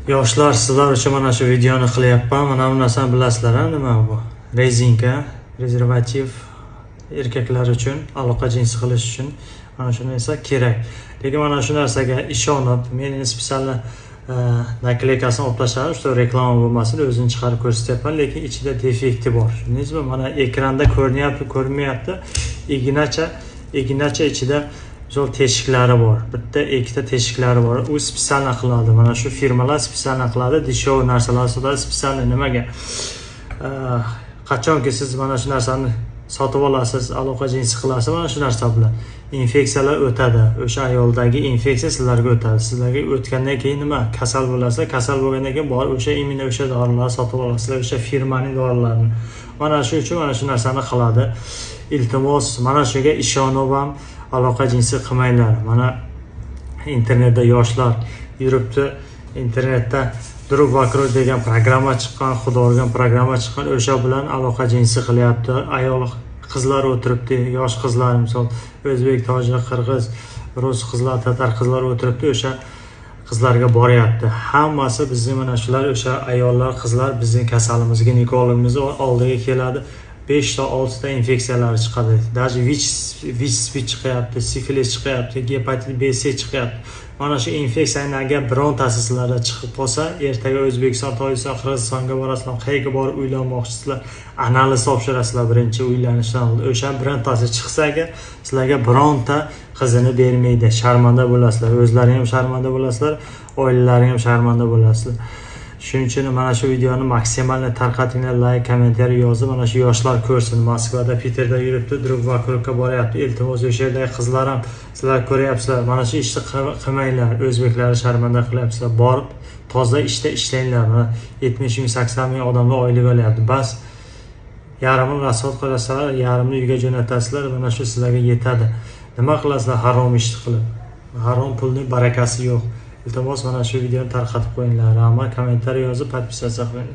Yoshlar, sizlar uchun mana shu videoni qilyapman. Mana bu narsani bilasizlar, nima bu? Rezinka, prezervativ erkaklar uchun, aloqa jinsi qilish uchun mana shu narsa kerak. Lekin mana shu narsaga ishonib, men spesial nakleykasini olib tashladim, shu reklama bo'lmasin, o'zini chiqarib ko'rsatyapman, lekin ichida defekti bor. Tushundingizmi? Mana ekranda ko'rinyapti, ko'rinmayapti. Ignacha ichida zo'r teshiklari bor. Bitta, ikkita teshiklari bor. U spesial qiladi. Mana shu firmalar spesial qiladi. Dishov narsalar sotadi spesial. Nimaga? Qachonki siz mana shu narsani sotib olasiz, aloqa jinsi qilasiz, mana shu narsa bilan infeksiyalar o'tadi. O'sha ayoldagi infeksiya sizlarga o'tadi. Sizlarga o'tgandan keyin nima? Kasal bo'lasizlar. Kasal bo'lgandan keyin bor o'sha imенно o'sha dorilarni sotib olasizlar, o'sha firmaning dorilarini. Mana shu uchun mana shu narsani qiladi. Iltimos, mana shunga ishonib ham aloqa jinsi qilmanglar. Mana internetda yoshlar yuribdi. Internetda Druv Vakrov degan programma chiqqan, xudo urgan programma chiqqan, o'sha bilan aloqa jinsi qilyapti. Ayol qizlar o'tiribdi, yosh qizlar, misol o'zbek, tojik, qirg'iz, rus qizlar, tatar qizlar o'tiribdi, o'sha qizlarga boryapti. Hammasi bizning mana shular, o'sha ayollar, qizlar bizning kasalimiz, ginekologimiz oldiga keladi. 5 ta 6 ta infeksiyalar chiqadi. Даже VIS chiqyapti, sifilis chiqyapti, gepatit B, C chiqyapti. Mana shu infeksiyaning agar birontasi sizlarda chiqib qolsa, ertaga O'zbekiston, Tojikiston, Qirg'izistonga borasizlar, qayerga borib uylanmoqchisizlar, analiz topshirasizlar birinchi uylanishdan oldin. O'sha birontasi chiqsa agar sizlarga bironta qizini bermaydi. Sharmanda bo'lasizlar, o'zlaringiz ham sharmanda bo'lasizlar, oilalaringiz ham sharmanda bo'lasizlar. Shuning uchun mana shu videoni maksimal tarqatinglar, like, kommentariy yozib, mana shu yoshlar ko'rsin. Moskvada, Peterda yuribdi, Druv Vakrovga boryapti. Iltimos, o'sha yerdagi qizlar ham sizlar ko'ryapsizlar. Mana shu ishni qilmanglar. O'zbeklarni sharmanda qilyapsizlar. Borib toza ishda ishlanglar. Mana 70 ming, 80 ming odamlar oylik olyapti. Bas yarimini rasvot qilasizlar, yarimini uyga jo'natasizlar. Mana shu sizlarga yetadi. Nima qilasizlar harom ishni qilib? Harom pulning barakasi yo'q. Iltimos, mana shu videoni tarqatib qo'yinglar. Rahmat, kommentariy yozib, podpisatsiya qiling.